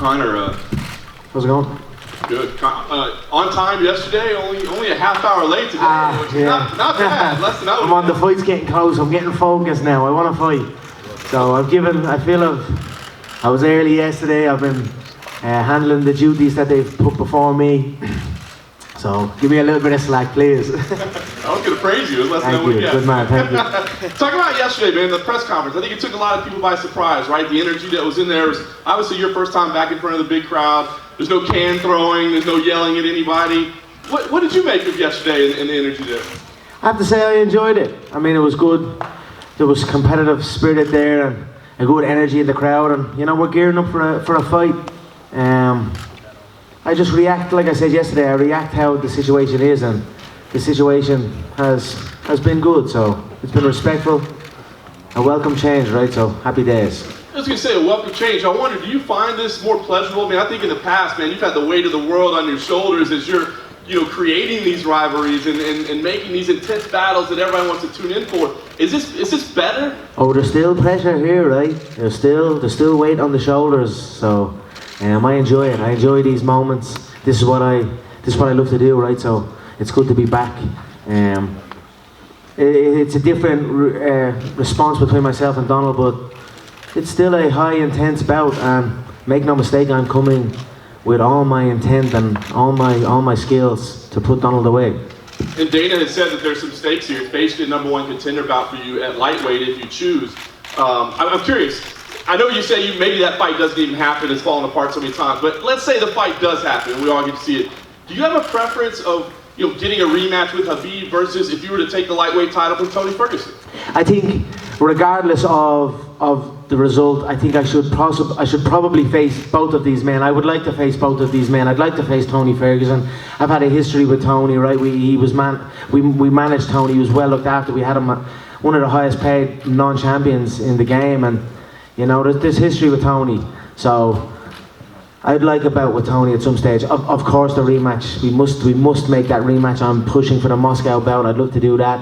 Conor, how's it going? Good. On time yesterday, only a half hour late today, which is not bad. Less than I would. I'm on the fight's getting close. I'm getting focused now. I want to fight. So I was early yesterday. I've been handling the duties that they've put before me. So give me a little bit of slack, please. I was going to praise you. Thank you. Good man. Thank you. Talk about yesterday, man, the press conference. I think it took a lot of people by surprise, right? The energy that was in there was obviously your first time back in front of the big crowd. There's no can throwing. There's no yelling at anybody. What did you make of yesterday and the energy there? I have to say I enjoyed it. I mean, it was good. There was competitive spirit there and a good energy in the crowd. And, you know, we're gearing up for a fight. I just react, like I said yesterday, I react how the situation is, and the situation has been good, so it's been respectful, a welcome change, right, so happy days. I was going to say a welcome change. I wonder, do you find this more pleasurable? I mean, I think in the past, man, you've had the weight of the world on your shoulders as you're, creating these rivalries and making these intense battles that everybody wants to tune in for. Is this better? Oh, there's still pressure here, right? There's still weight on the shoulders, so I enjoy it. I enjoy these moments. This is what I love to do, right? So it's good to be back. It's a different response between myself and Donald, but it's still a high intense bout. And make no mistake, I'm coming with all my intent and all my skills to put Donald away. And Dana has said that there's some stakes here. It's basically a #1 contender bout for you at lightweight if you choose. I'm curious. I know you say maybe that fight doesn't even happen, it's fallen apart so many times, but let's say the fight does happen and we all get to see it. Do you have a preference of getting a rematch with Khabib versus if you were to take the lightweight title from Tony Ferguson? I think regardless of the result, I think I should probably face both of these men. I would like to face both of these men. I'd like to face Tony Ferguson. I've had a history with Tony, right? We managed Tony. He was well looked after. We had him one of the highest paid non-champions in the game, and there's history with Tony, so I'd like a bout with Tony at some stage. Of course, the rematch. We must make that rematch. I'm pushing for the Moscow bout. I'd love to do that.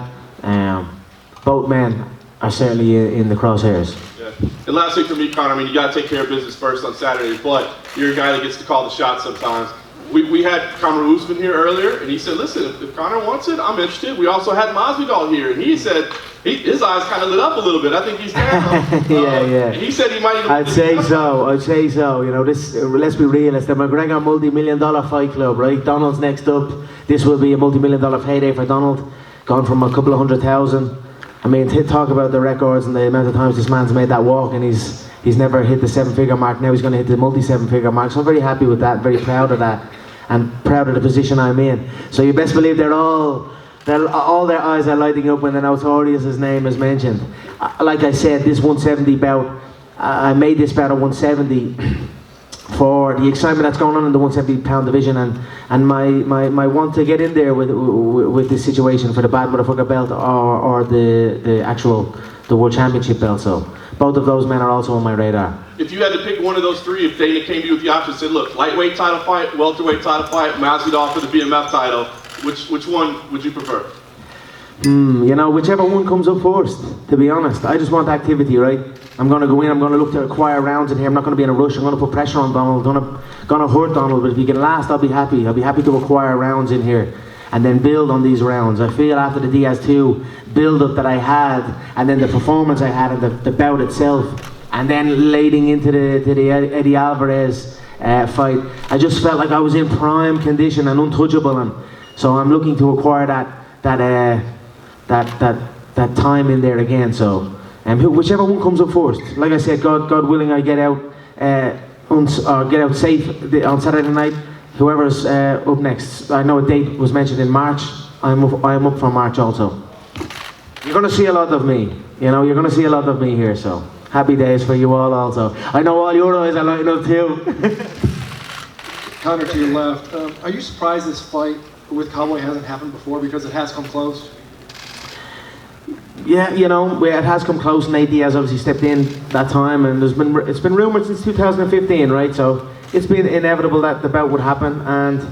Both men are certainly in the crosshairs. Yeah. And lastly for me, Conor, you got to take care of business first on Saturday, but you're a guy that gets to call the shots sometimes. We had Kamaru Usman here earlier, and he said, listen, if Conor wants it, I'm interested. We also had Masvidal here, and he said, his eyes kind of lit up a little bit. I think he's down. Yeah. He said he might even... I'd say so. Let's be real. It's the McGregor multi-million-dollar fight club, right? Donald's next up. This will be a multi-million-dollar payday for Donald. Gone from a couple of 100,000. I mean, talk about the records and the amount of times this man's made that walk, and he's never hit the 7-figure mark. Now he's going to hit the multi-7-figure mark. So I'm very happy with that, very proud of that, and proud of the position I'm in. So you best believe all their eyes are lighting up when the Notorious' name is mentioned. Like I said, this 170 bout, I made this bout at 170 for the excitement that's going on in the 170-pound division, and my want to get in there with this situation for the bad motherfucker belt or the world championship belt. So both of those men are also on my radar. If you had to pick one of those three, if Dana came to you with the option and said, look, lightweight title fight, welterweight title fight, Masvidal for the BMF title, which one would you prefer? Whichever one comes up first, to be honest. I just want activity, right? I'm going to go in, I'm going to look to acquire rounds in here. I'm not going to be in a rush. I'm going to put pressure on Donald. I'm going to hurt Donald, but if he can last, I'll be happy. I'll be happy to acquire rounds in here and then build on these rounds. I feel after the Diaz 2 build-up that I had, and then the performance I had in the bout itself, and then leading into the Eddie Alvarez fight, I just felt like I was in prime condition and untouchable, and so I'm looking to acquire that time in there again. So whichever one comes up first. Like I said, God willing, I get out safe on Saturday night. Whoever's up next, I know a date was mentioned in March. I'm up for March also. You're going to see a lot of me. You're going to see a lot of me here. So happy days for you all also. I know all your eyes are lighting up too. Conor, to your left. Are you surprised this fight with Cowboy hasn't happened before, because it has come close? Yeah, it has come close, and Nate Diaz obviously stepped in that time, and it's been rumoured since 2015, right? So it's been inevitable that the bout would happen, and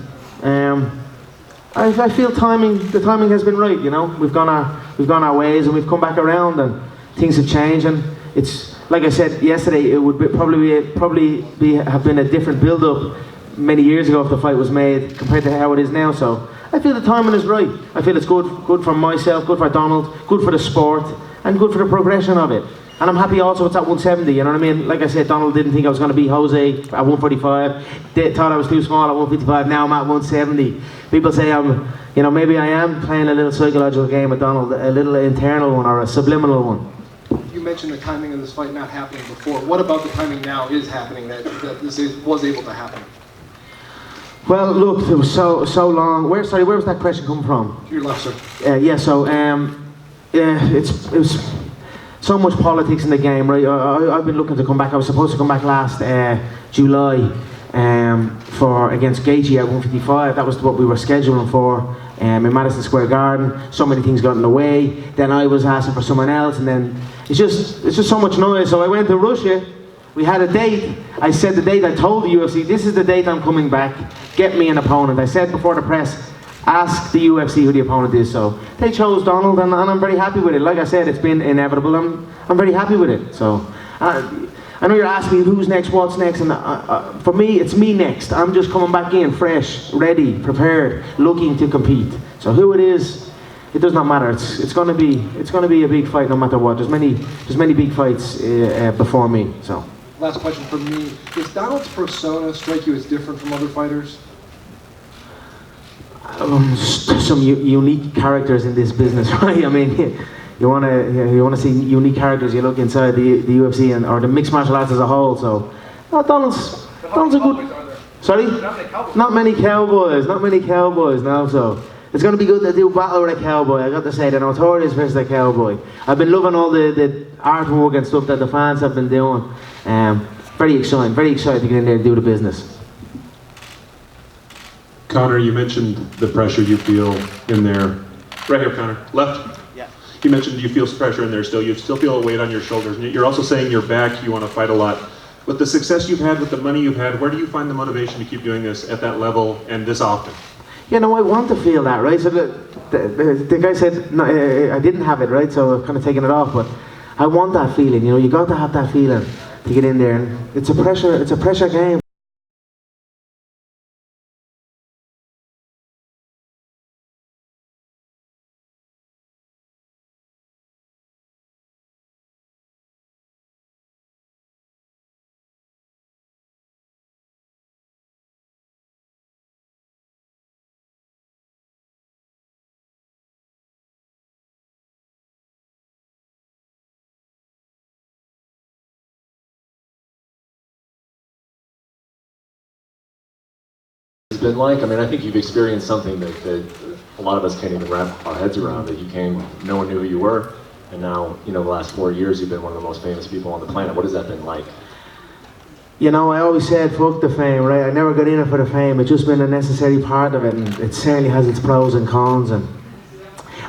I feel the timing has been right. We've gone our ways, and we've come back around, and things have changed, and it's like I said yesterday, it would have been a different build-up many years ago if the fight was made compared to how it is now. So I feel the timing is right. I feel it's good for myself, good for Donald, good for the sport, and good for the progression of it. And I'm happy also it's at 170, you know what I mean? Like I said, Donald didn't think I was going to beat Jose at 145. They thought I was too small at 155, now I'm at 170. People say maybe I am playing a little psychological game with Donald, a little internal one or a subliminal one. You mentioned the timing of this fight not happening before. What about the timing now is happening that was able to happen? Well, look, it was so long. Where was that question come from? To your left, sir. It was so much politics in the game, right? I've been looking to come back. I was supposed to come back last July against Gaethje at 155. That was what we were scheduling for in Madison Square Garden. So many things got in the way. Then I was asking for someone else, and then it's just so much noise. So I went to Russia. We had a date. I said the date. I told the UFC, this is the date I'm coming back. Get me an opponent. I said before the press, ask the UFC who the opponent is. So they chose Donald, and I'm very happy with it. Like I said, it's been inevitable. I'm very happy with it. So I know you're asking me who's next, what's next, and for me, it's me next. I'm just coming back in fresh, ready, prepared, looking to compete. So who it is, it does not matter. It's going to be a big fight no matter what. There's many big fights before me. So. Last question from me. Does Donald's persona strike you as different from other fighters? Some unique characters in this business, right? I mean, you want to see unique characters. You look inside the UFC or the mixed martial arts as a whole. So, Donald's a good. Sorry, not many cowboys. No, so it's going to be good to do battle with a cowboy. I got to say, the Notorious versus the cowboy. I've been loving all the artwork and stuff that the fans have been doing. Very excited to get in there and do the business. Conor, you mentioned the pressure you feel in there. Right here, Conor. Left. Yeah. You mentioned you feel pressure in there still. You still feel a weight on your shoulders. You're also saying you're back, you want to fight a lot. With the success you've had, with the money you've had, where do you find the motivation to keep doing this at that level and this often? I want to feel that, right? So the guy said, no, I didn't have it, right? So I've kind of taken it off, but I want that feeling, you got to have that feeling to get in there. And it's a pressure game. Been like? I mean, I think you've experienced something that a lot of us can't even wrap our heads around, that you came, no one knew who you were, and now, the last 4 years you've been one of the most famous people on the planet. What has that been like? I always said fuck the fame, right? I never got in it for the fame. It's just been a necessary part of it, and it certainly has its pros and cons. And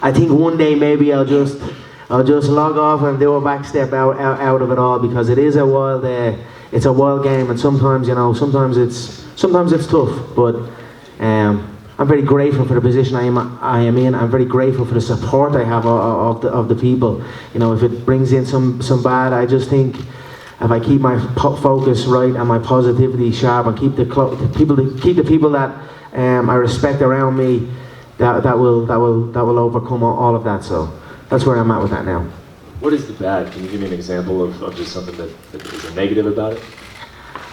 I think one day maybe I'll just log off and do a back step out of it all, because it is a wild game, and sometimes sometimes it's tough, but I'm very grateful for the position I am in. I'm very grateful for the support I have of the people. If it brings in some bad, I just think if I keep my focus right and my positivity sharp and keep the people that I respect around me, that will overcome all of that. So that's where I'm at with that now. What is the bad? Can you give me an example of just something that is a negative about it?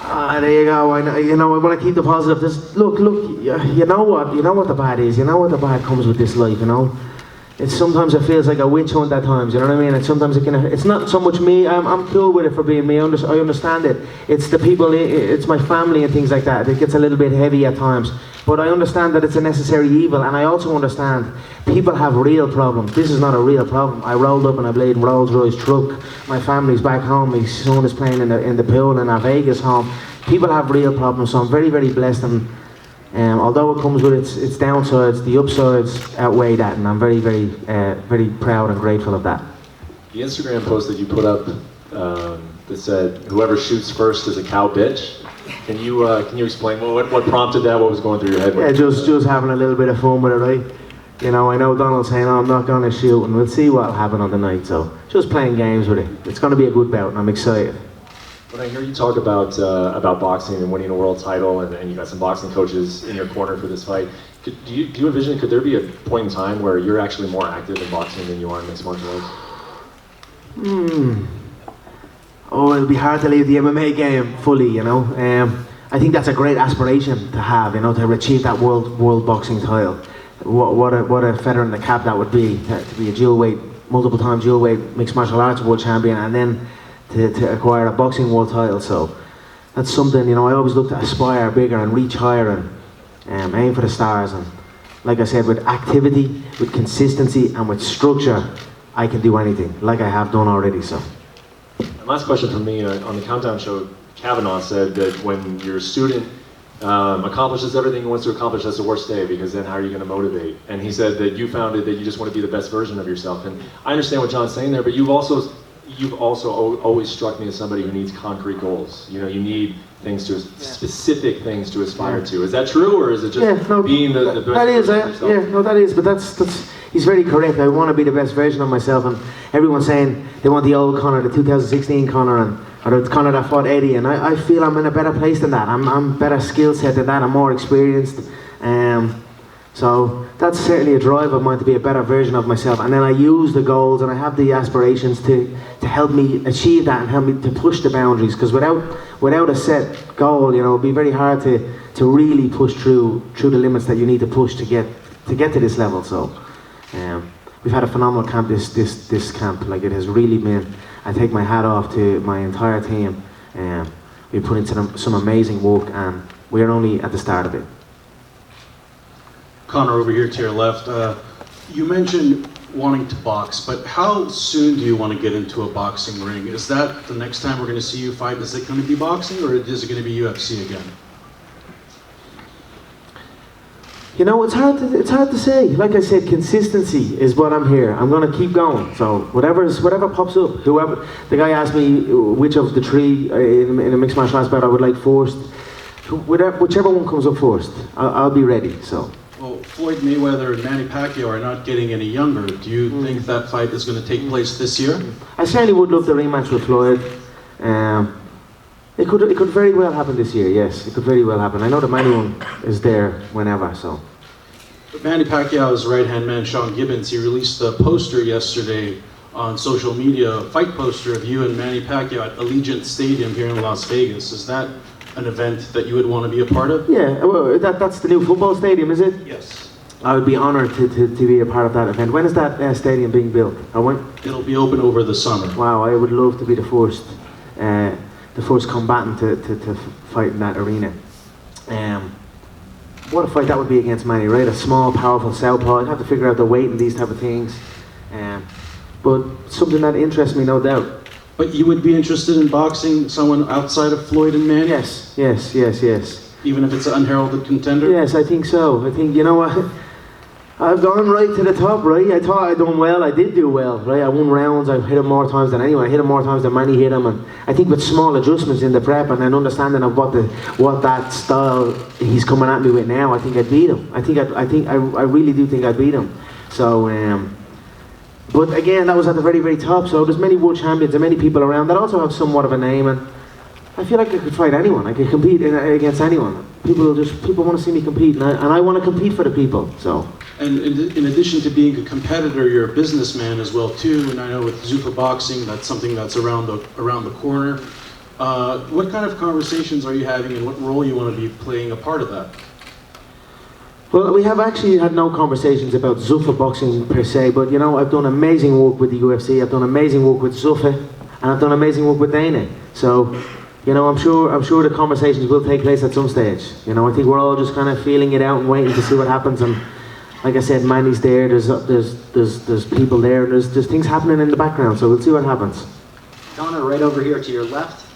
There you go. I want to keep the positive. Look. You know what the bad is. You know what the bad comes with this life. Sometimes it feels like a witch hunt at times. You know what I mean? And sometimes it's not so much me. I'm cool with it for being me. I understand it. It's the people. It's my family and things like that. It gets a little bit heavy at times. But I understand that it's a necessary evil, and I also understand people have real problems. This is not a real problem. I rolled up in a bleeding Rolls Royce truck. My family's back home. My son is playing in the pool in our Vegas home. People have real problems, so I'm very, very blessed. And although it comes with its downsides, the upsides outweigh that, and I'm very, very, very proud and grateful of that. The Instagram post that you put up that said, "Whoever shoots first is a cow bitch." Can you explain what prompted that? What was going through your head? Yeah, just having a little bit of fun with it, right? You know, I know Donald's saying, oh, I'm not going to shoot, and we'll see what'll happen on the night. So just playing games with it. It's going to be a good bout, and I'm excited. When I hear you talk about boxing and winning a world title, and you got some boxing coaches in your corner for this fight, do you envision, could there be a point in time where you're actually more active in boxing than you are in mixed martial arts? Oh, it'll be hard to leave the MMA game fully, you know. I think that's a great aspiration to have, you know, to achieve that world boxing title. What a feather in the cap that would be, to be a dual weight, multiple time dual weight mixed martial arts world champion, and then to acquire a boxing world title. So that's something, you know, I always look to aspire bigger and reach higher and aim for the stars. And like I said, with activity, with consistency, and with structure, I can do anything, like I have done already. So. And last question from me, on the Countdown show, Kavanaugh said that when your student accomplishes everything he wants to accomplish, that's the worst day, because then how are you going to motivate? And he said that you found it that you just want to be the best version of yourself. And I understand what John's saying there, but you've also always struck me as somebody who needs concrete goals. You know, you need things to specific things to aspire to. Is that true, or is it just being the best version of yourself? Yeah, no, that is. But that's he's very correct. I want to be the best version of myself, and everyone's saying they want the old Conor, the 2016 Conor, or the Conor that fought Eddie, and I feel I'm in a better place than that. I'm better skill set than that. I'm more experienced. So that's certainly a drive of mine, to be a better version of myself. And then I use the goals and I have the aspirations to help me achieve that and help me to push the boundaries. Because without a set goal, you know, it'd be very hard to really push through the limits that you need to push to get to this level. So we've had a phenomenal camp this camp. Like, it has really been. I take my hat off to my entire team. We put into some amazing work, and we're only at the start of it. Conor, over here to your left, you mentioned wanting to box, but how soon do you want to get into a boxing ring? Is that the next time we're going to see you fight? Is it going to be boxing, or is it going to be UFC again? You know, it's hard to say. Like I said, consistency is what I'm here. I'm going to keep going. So whatever pops up, whoever. The guy asked me which of the three in a mixed martial arts bout I would like first. Whichever one comes up first, I'll be ready. So. Well, Floyd Mayweather and Manny Pacquiao are not getting any younger. Do you think that fight is going to take place this year? I certainly would love the rematch with Floyd. It could very well happen this year. Yes, it could very well happen. I know the Manny one is there whenever. So. Manny Pacquiao's right-hand man, Sean Gibbons, he released a poster yesterday on social media, a fight poster of you and Manny Pacquiao at Allegiant Stadium here in Las Vegas. Is that an event that you would want to be a part of? Yeah, well, that's the new football stadium, is it? Yes. I would be honoured to be a part of that event. When is that stadium being built? Or when? It'll be open over the summer. Wow, I would love to be the first combatant to fight in that arena. What a fight that would be against Manny, right? A small, powerful southpaw. I'd have to figure out the weight and these type of things. But something that interests me, no doubt. But you would be interested in boxing someone outside of Floyd and Manny? Yes. Even if it's an unheralded contender? Yes, I think so. I think, you know what, I've gone right to the top, right? I thought I'd done well. I did do well, right? I won rounds. I hit him more times than anyone. I hit him more times than Manny hit him. And I think with small adjustments in the prep and an understanding of what that style he's coming at me with now, I think I'd beat him. I really do think I'd beat him. So, but again, that was at the very, very top. So there's many world champions and many people around that also have somewhat of a name. And I feel like I could fight anyone. I could compete against anyone. People want to see me compete, and I want to compete for the people. So. And in addition to being a competitor, you're a businessman as well too. And I know with Zuffa Boxing, that's something that's around the corner. What kind of conversations are you having, and what role you want to be playing a part of that? Well, we have actually had no conversations about Zuffa Boxing per se, but you know, I've done amazing work with the UFC. I've done amazing work with Zuffa, and I've done amazing work with Dana. So. You know, I'm sure the conversations will take place at some stage. You know, I think we're all just kind of feeling it out and waiting to see what happens. And like I said, Manny's there. There's people there. There's things happening in the background. So we'll see what happens. Conor, right over here to your left.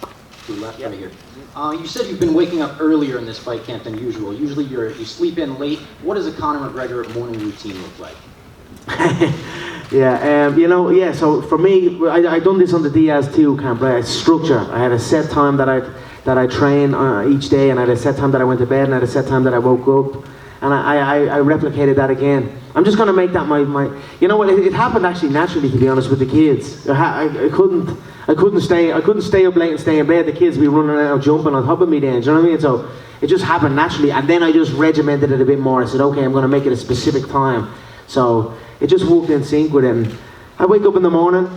To your left, right here. You said you've been waking up earlier in this fight camp than usual. Usually you sleep in late. What does a Conor McGregor morning routine look like? You know, yeah, so for me, I done this on the Diaz 2 camp, right? Structure. I had a set time that I train each day, and I had a set time that I went to bed, and I had a set time that I woke up. and I replicated that again. I'm just going to make that my, you know what, it happened actually naturally, to be honest, with the kids. I couldn't stay up late and stay in bed. The kids would be running around jumping on top of me then, do you know what I mean? So it just happened naturally, and then I just regimented it a bit more. I said, okay, I'm going to make it a specific time. So it just worked in sync with it. And I wake up in the morning,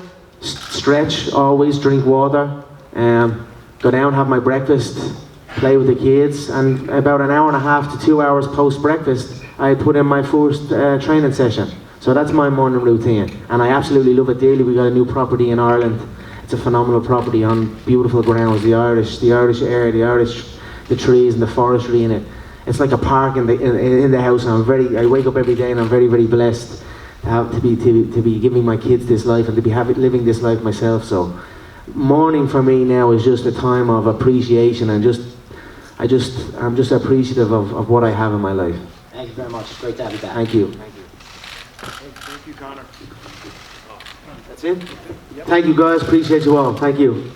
stretch, always drink water, go down, have my breakfast, play with the kids, and about an hour and a half to 2 hours post-breakfast, I put in my first training session. So that's my morning routine, and I absolutely love it dearly. We got a new property in Ireland. It's a phenomenal property on beautiful grounds, the Irish air, the trees and the forestry in it. It's like a park in the house, and I wake up every day and I'm very, very blessed to be giving my kids this life and to be living this life myself. So morning for me now is just a time of appreciation, and I'm just appreciative of what I have in my life. Thank you very much. It's great to have you back. Thank you. Thank you, Conor. That's it? Thank you guys, appreciate you all. Thank you.